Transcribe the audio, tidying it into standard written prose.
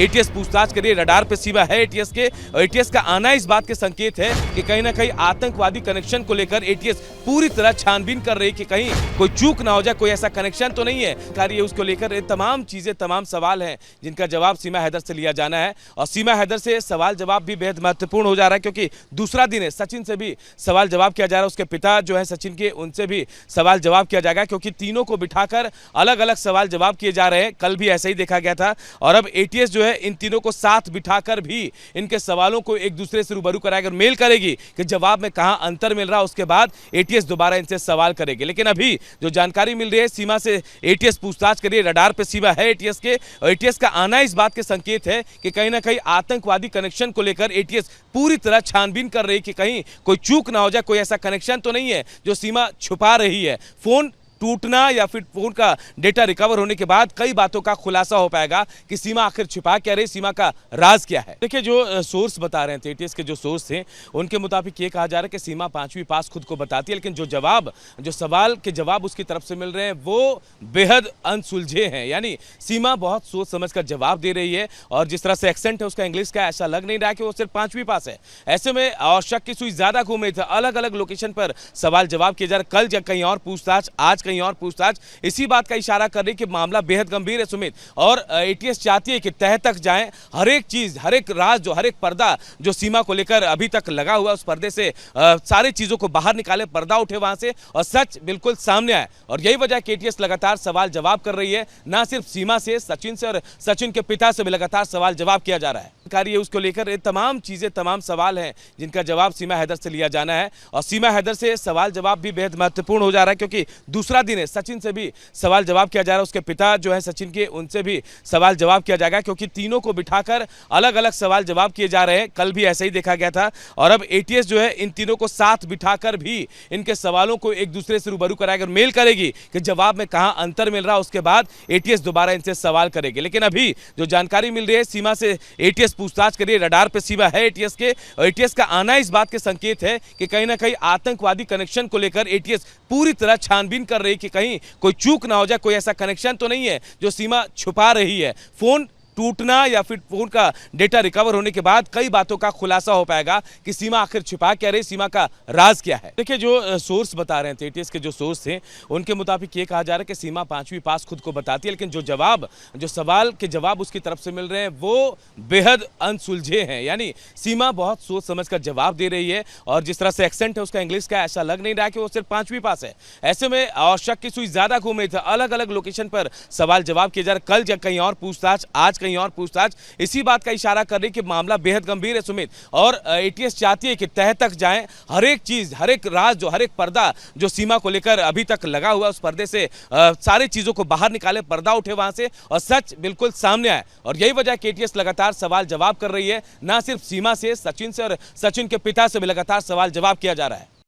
ATS पूछताछ करिए। Radar पे सीमा है एटीएस के, और एटीएस का आना इस बात के संकेत है कि कहीं ना कहीं आतंकवादी कनेक्शन को लेकर एटीएस पूरी तरह छानबीन कर रही है कि कहीं कोई चूक ना हो जाए, कोई ऐसा कनेक्शन तो नहीं है कार्य। उसको लेकर तमाम चीजें, तमाम सवाल हैं जिनका जवाब सीमा हैदर से लिया जाना है, और सीमा हैदर से सवाल जवाब भी बेहद महत्वपूर्ण हो जा रहा है क्योंकि दूसरा दिन है। सचिन से भी सवाल जवाब किया जा रहा है, उसके पिता जो है सचिन के, उनसे भी सवाल जवाब किया जाएगा क्योंकि तीनों को बिठाकर अलग अलग सवाल जवाब किए जा रहे हैं। कल भी ऐसा ही देखा गया था, और अब एटीएस जो है इन तीनों को साथ बिठाकर भी इनके सवालों को एक दूसरे से रूबरू कराएगी, मेल करेगी कि जवाब में कहां अंतर मिल रहा है। उसके बाद एटीएस दोबारा इनसे सवाल करेगी। लेकिन अभी जो जानकारी मिल रही है, सीमा से एटीएस पूछताछ करिए। रडार पे सीमा है एटीएस के, और एटीएस का आना इस बात के संकेत है कि कहीं ना कहीं आतंकवादी कनेक्शन को लेकर एटीएस पूरी तरह छानबीन कर रही है कि कहीं कोई चूक ना हो जाए, कोई ऐसा कनेक्शन तो नहीं है जो सीमा छुपा रही है। फोन टूटना या फिर फोन का डेटा रिकवर होने के बाद कई बातों का खुलासा हो पाएगा कि सीमा आखिर छिपा क्या रही, सीमा का राज क्या है। देखिए, जो सोर्स बता रहे थे, एटीएस के जो सोर्स थे, उनके मुताबिक ये कहा जा रहा है कि सीमा 5वीं पास खुद को बताती है, लेकिन जो सवाल के जवाब उसकी तरफ से मिल रहे हैं वो बेहद अनसुलझे हैं। यानी सीमा बहुत सोच समझ कर जवाब दे रही है, और जिस तरह से एक्सेंट है उसका इंग्लिश का, ऐसा लग नहीं रहा कि वो सिर्फ 5वीं पास है। ऐसे में और शक की सुई ज्यादा घूम रही थी, अलग अलग लोकेशन पर सवाल जवाब किए जा रहे, कल कहीं और पूछताछ, आज कहीं और पूछताछ। इसी बात का इशारा कर रही कि मामला बेहद गंभीर है सुमित, और एटीएस चाहती है कि तह तक जाएं, हर एक चीज, हर एक राज, हर एक पर्दा जो सीमा को लेकर अभी तक लगा हुआ, उस पर्दे से सारी चीजों को बाहर निकाले, पर्दा उठे वहां से और सच बिल्कुल सामने आए। और यही वजह कि एटीएस लगातार सवाल जवाब कर रही है, ना सिर्फ सीमा से, सचिन से, और सचिन के पिता से भी लगातार सवाल जवाब किया जा रहा है। कार्य उसको लेकर तमाम चीजें, तमाम सवाल हैं जिनका जवाब सीमा हैदर से लिया जाना है, और सीमा हैदर से सवाल जवाब भी बेहद महत्वपूर्ण हो जा रहा है क्योंकि दूसरा दिन है। सचिन से भी सवाल जवाब किया जा रहा है, उसके पिता जो है सचिन के, उनसे भी सवाल जवाब किया जाएगा क्योंकि तीनों को बिठाकर अलग अलग सवाल जवाब किए जा रहे हैं। कल भी ऐसा ही देखा गया था, और अब एटीएस जो है इन तीनों को साथ बिठाकर भी इनके सवालों को एक दूसरे से रूबरू कराएगी, मेल करेगी कि जवाब में कहां अंतर मिल रहा है। उसके बाद एटीएस दोबारा इनसे सवाल करेगी। लेकिन अभी जो जानकारी मिल रही है, सीमा से एटीएस पूछताछ करिए। रडार पे सीमा है एटीएस के, और एटीएस का आना इस बात के संकेत है कि कहीं ना कहीं आतंकवादी कनेक्शन को लेकर एटीएस पूरी तरह छानबीन कर रही है कि कहीं कोई चूक ना हो जाए, कोई ऐसा कनेक्शन तो नहीं है जो सीमा छुपा रही है। फोन टूटना या फिर फोन का डेटा रिकवर होने के बाद कई बातों का खुलासा हो पाएगा कि सीमा आखिर छिपा क्या रही, सीमा का राज क्या है। देखिए, जो सोर्स बता रहे थे, एटीएस के जो सोर्स थे, उनके मुताबिक ये कहा जा रहा है कि सीमा 5वीं पास खुद को बताती है, लेकिन जो सवाल के जवाब उसकी तरफ से मिल रहे हैं वो बेहद अनसुलझे हैं। यानी सीमा बहुत सोच समझ कर जवाब दे रही है, और जिस तरह से एक्सेंट है उसका इंग्लिश का, ऐसा लग नहीं रहा कि वो सिर्फ 5वीं पास है। ऐसे में और शक की सुई ज्यादा घूम रही थी, अलग अलग लोकेशन पर सवाल जवाब किए जा रहे, कल कहीं और पूछताछ, आज कहीं और पूछताछ। इसी बात का इशारा कर रही कि मामला बेहद गंभीर है सुमित, और एटीएस चाहती है कि तह तक जाएं, हर एक चीज, हर एक राज, हर एक पर्दा जो सीमा को लेकर अभी तक लगा हुआ, उस पर्दे से सारी चीजों को बाहर निकाले, पर्दा उठे वहां से और सच बिल्कुल सामने आए। और यही वजह कि एटीएस लगातार सवाल जवाब कर रही है, ना सिर्फ सीमा से, सचिन से, और सचिन के पिता से भी लगातार सवाल जवाब किया जा रहा है।